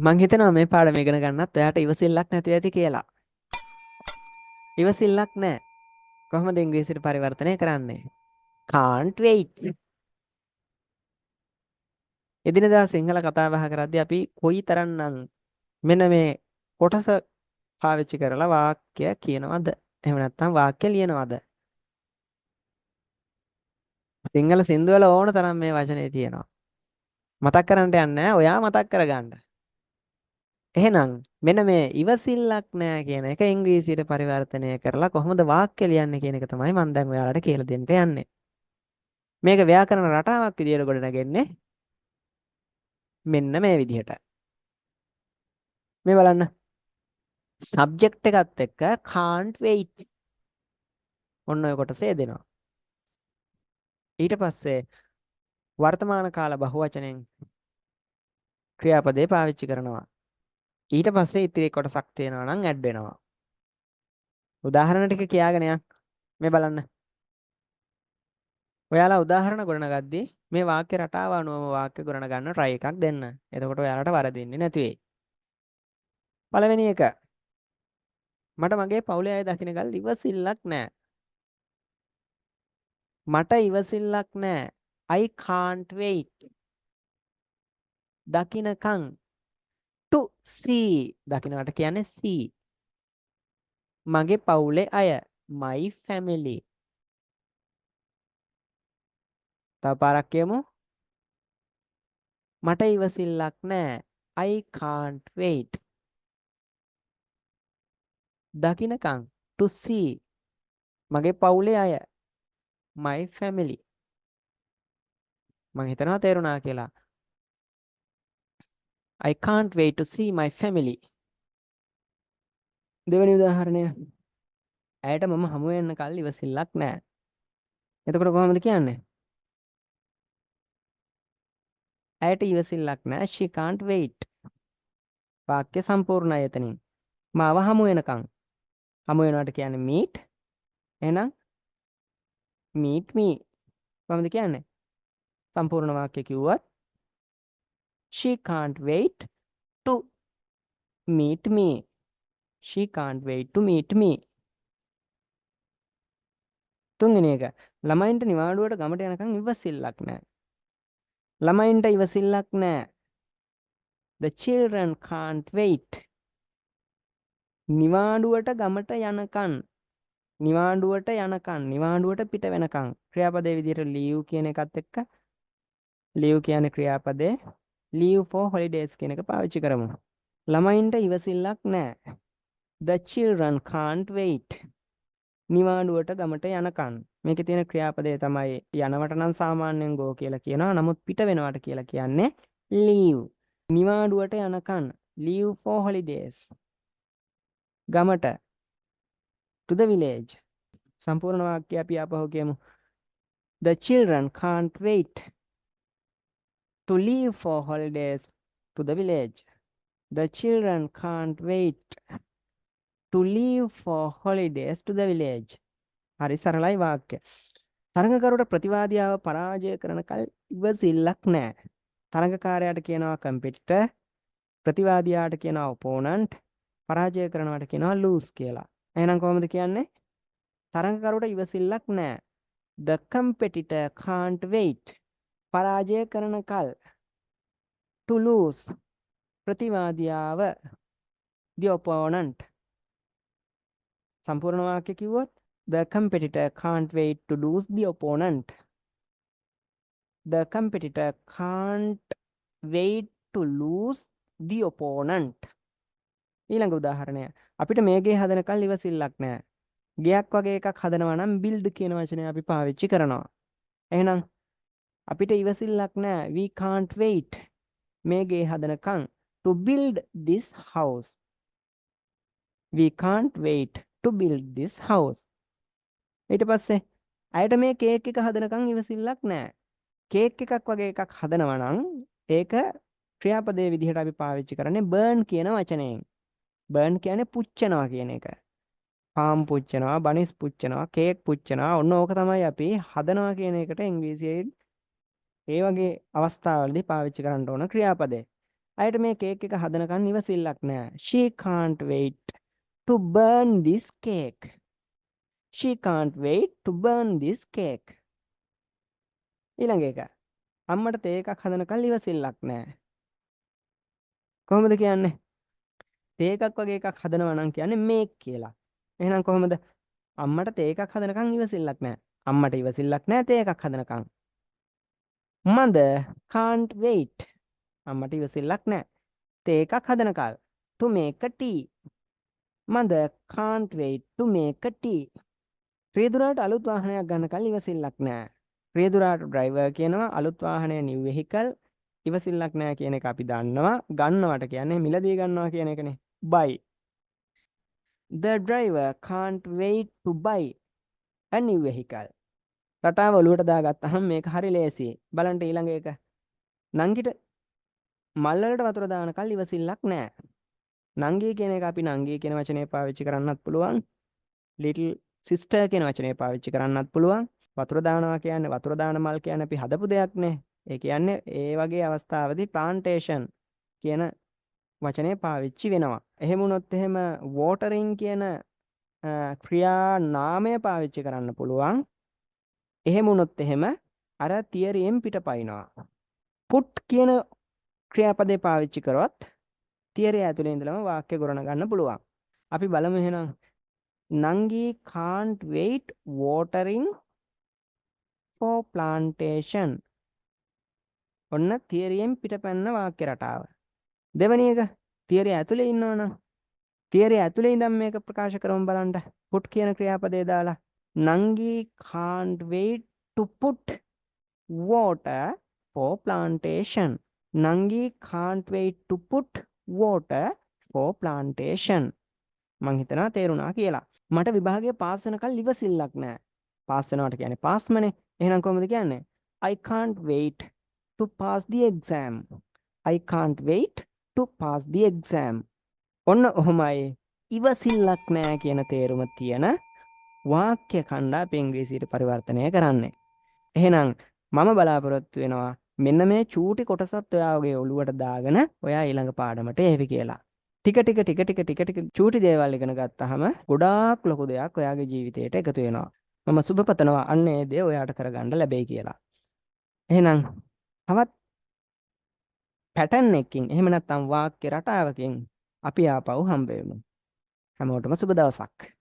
මං හිතනවා මේ පාඩම ඉගෙන ගන්නත් ඔයාට ඉවසිල්ලක් නැති ඇති කියලා. ඉවසිල්ලක් නැහැ. කොහොමද ඉංග්‍රීසියට පරිවර්තනය කරන්නේ? can't wait. එදිනදා සිංහල කතා බහ කරද්දී අපි කොයිතරම්නම් මෙන්න මේ කොටස පාවිච්චි කරලා වාක්‍ය කියනවද? එහෙම නැත්නම් වාක්‍ය ලියනවද? සිංහල සින්දු වල ඕන තරම් මේ වචනේ තියෙනවා. මතක් කරන්නට යන්නේ නැහැ. ඔයා මතක් කරගන්න. එහෙනම් මෙන්න මේ ඉවසිල්ලක් නැහැ කියන එක ඉංග්‍රීසියට පරිවර්තනය කරලා කොහොමද වාක්‍ය ලියන්නේ කියන එක තමයි මම දැන් ඔයාලට කියලා දෙන්න යන්නේ. මේක ව්‍යාකරණ රටාවක් විදියට ගොඩනගන්නේ මෙන්න මේ විදිහට. මේ බලන්න. සබ්ජෙක්ට් එකත් එක්ක can't wait. ඔන්න ඔය කොටසේ දෙනවා. ඊට පස්සේ වර්තමාන කාල බහුවචනෙන් ක්‍රියාපදේ පාවිච්චි කරනවා. ඊට පස්සේ ඉතිරි කොටසක් තියෙනවා නම් ඇඩ් වෙනවා. උදාහරණ ටික කියාගෙන යන්න. මේ බලන්න. ඔයාලා උදාහරණ ගොඩනගද්දී මේ වාක්‍ය රටාව අනුවම වාක්‍ය ගොඩනගන්න try එකක් දෙන්න. එතකොට ඔයාලට වරදින්නේ නැති වෙයි. පළවෙනි එක. මට මගේ පවුලේ අය දකින්න ගල් ඉවසිල්ලක් නැහැ. මට ඉවසිල්ලක් නැහැ. I can't wait. දකින්නකම් to see. දකින්නට කියන්නේ see. මගේ පවුලේ අය my family. තව පාරක් කියමු. මට ඉවසිල්ලක් නැහැ. I can't wait. දකින්නකම් to see. මගේ පවුලේ අය my family. මම හිතනවා තේරුණා කියලා. I can't wait to see my family. දෙවෙනි උදාහරණය. ඇයට මම හමු වෙන්න කල් ඉවසිල්ලක් නැහැ. එතකොට කොහොමද කියන්නේ? ඇයට ඉවසිල්ලක් නැහැ. She can't wait. වාක්‍ය සම්පූර්ණයි එතනින්. මාව හමු වෙනකන්. හමු වෙනවට කියන්නේ meet. එහෙනම් meet me. කොහොමද කියන්නේ? සම්පූර්ණ වාක්‍ය කිව්වත් she can't wait to meet me. She can't wait to meet me. තුන්වෙනි එක. ළමයින්ට නිවාඩුවට ගමට යනකම් ඉවසිල්ලක් නැහැ. ළමයින්ට ඉවසිල්ලක් නැහැ. The children can't wait. නිවාඩුවට ගමට යනකම්. නිවාඩුවට පිට වෙනකම්. ක්‍රියාපදයේ විදිහට leave කියන එකත් එක්ක leave කියන්නේ ක්‍රියාපදේ leave for holidays කියන එක පාවිච්චි කරමු. ළමයින්ට ඉවසිල්ලක් නැහැ. The children can't wait. නිවාඩුවට ගමට යනකම්. මේකේ තියෙන ක්‍රියාපදේ තමයි යනවට නම් සාමාන්‍යයෙන් go කියලා කියනවා. නමුත් පිට වෙනවට කියලා කියන්නේ leave. නිවාඩුවට යනකම් leave for holidays. ගමට to the village. සම්පූර්ණ වාක්‍යය අපි ආපහු කියමු. The children can't wait to leave for holidays to the village. The children can't wait to leave for holidays to the village. හරි සරලයි වාක්‍ය. තරඟකරුට ප්‍රතිවාදියාව පරාජය කරන කල් ඉවසිල්ලක් නැහැ. තරඟකාරයාට කියනවා competitor, ප්‍රතිවාදියාට කියනවා opponent, පරාජය කරනවට කියනවා lose කියලා. එහෙනම් කොහොමද කියන්නේ? තරඟකරුට ඉවසිල්ලක් නැහැ. The competitor can't wait. පරාජය කරන කල් to lose. ප්‍රතිවාදියාව the opponent. සම්පූර්ණ වාක්‍ය කිව්වොත් the competitor can't wait to lose the opponent. The competitor can't wait to lose the opponent. ඊළඟ උදාහරණය. අපිට මේ ගේ හදනකල් ඉවසිල්ලක් නැහැ. ගෙයක් වගේ එකක් හදනවා නම් build කියන වචනය අපි පාවිච්චි කරනවා. එහෙනම් අපිට ඉවසිල්ලක් නැහැ. We can't wait. මේ ගේ හදනකම් to build this house. We can't wait to build this house. ඊට පස්සේ අයට මේ කේක් එක හදනකම් ඉවසිල්ලක් නැහැ. කේක් එකක් වගේ එකක් හදනවා නම් ඒක ක්‍රියාපදයේ විදිහට අපි පාවිච්චි කරන්නේ burn කියන වචනයෙන්. burn කියන්නේ පුච්චනවා කියන එක. පාම් පුච්චනවා, බනිස් පුච්චනවා, කේක් පුච්චනවා. ඔන්න ඕක තමයි අපි හදනවා කියන එකට ඉංග්‍රීසියෙන් ඒ වගේ අවස්ථාවලදී පාවිච්චි කරන්න ඕන ක්‍රියාපදේ. අයට මේ කේක් එක හදනකන් ඉවසිල්ලක් නෑ. She can't wait to burn this cake. She can't wait to burn this cake. ඊළඟ එක. අම්මට තේ එකක් හදනකන් ඉවසිල්ලක් නෑ. කොහොමද කියන්නේ? තේ එකක් වගේ එකක් හදනවා නම් කියන්නේ මේක් කියලා. එහෙනම් කොහොමද? අම්මට තේ එකක් හදනකන් ඉවසිල්ලක් නෑ. අම්මට ඉවසිල්ලක් නෑ තේ එකක් හදනකන්. Mother can't wait. අම්මට ඉවසිල්ලක් නෑ තේ එකක් හදනකල්. To make a tea. Mother can't wait to make a tea. රියදුරාට අලුත් වාහනයක් ගන්නකල් ඉවසිල්ලක් නෑ. රියදුරාට ඩ්‍රයිවර් කියනවා අලුත් වාහනය new vehicle. ඉවසිල්ලක් නෑ කියන එක අපි දන්නවා. ගන්නවට කියන්නේ මිලදී ගන්නවා කියන එකනේ. Buy. The driver can't wait to buy a new vehicle. රටාව ඔලුවට දාගත්තාම මේක හරි ලේසියි. බලන්න ඊළඟ එක. නංගිට මල් වලට වතුර දාන කල් ඉවසිල්ලක් නෑ. නංගී කියන එක අපි නංගී කියන වචනේ පාවිච්චි කරන්නත් පුළුවන්. little sister කියන වචනේ පාවිච්චි කරන්නත් පුළුවන්. වතුර දානවා කියන්නේ වතුර දාන මල් කියන්නේ අපි හදපු දෙයක් නේ. ඒ කියන්නේ ඒ වගේ අවස්ථාවදී plantation කියන වචනේ පාවිච්චි වෙනවා. එහෙම වුණොත් එහෙම watering කියන ක්‍රියා නාමය පාවිච්චි කරන්න පුළුවන්. එහෙම වුණොත් එහෙම අර තියරියෙන් පිටපයින්නවා. put කියන ක්‍රියාපදේ පාවිච්චි කරොත් තියරිය ඇතුලේ ඉඳලම වාක්‍ය ගොඩන ගන්න පුළුවන්. අපි බලමු එහෙනම්. Nangi can't wait watering for plantation. ඔන්න තියරියෙන් පිටපැන්න වාක්‍ය රටාව. දෙවෙනි එක තියරිය ඇතුලේ ඉන්නවනම් තියරිය ඇතුලේ ඉඳන් මේක ප්‍රකාශ කරමු බලන්න. put කියන ක්‍රියාපදේ දාලා Nangi can't wait to put water for plantation. Nangi can't wait to put water for plantation. මං හිතනවා තේරුණා කියලා. මට විභාගයේ පාස් වෙනකල් ඉවසිල්ලක් නැහැ. පාස් වෙනවට කියන්නේ පාස්මනේ. එහෙනම් කොහොමද කියන්නේ? I can't wait to pass the exam. I can't wait to pass the exam. ඔන්න ඔහොමයි ඉවසිල්ලක් නැහැ කියන තේරුම තියෙන වාක්‍ය ඛණ්ඩ අපි ඉංග්‍රීසියට පරිවර්තනය කරන්නේ. එහෙනම් මම බලාපොරොත්තු වෙනවා මෙන්න මේ චූටි කොටසත් ඔයාගේ ඔළුවට දාගෙන ඔයා ඊළඟ පාඩමට එවි කියලා. ටික චූටි දේවල් ඉගෙන ගත්තාම ගොඩාක් ලොකු දෙයක් ඔයාගේ ජීවිතයට එකතු වෙනවා. මම සුබ පතනවා අන්න ඒ දේ ඔයාට කරගන්න ලැබෙයි කියලා. එහෙනම් තවත් පැටර්න් එකකින් එහෙම නැත්නම් වාක්‍ය රටාවකින් අපි ආපහු හම්බ වෙමු. හැමෝටම සුබ දවසක්.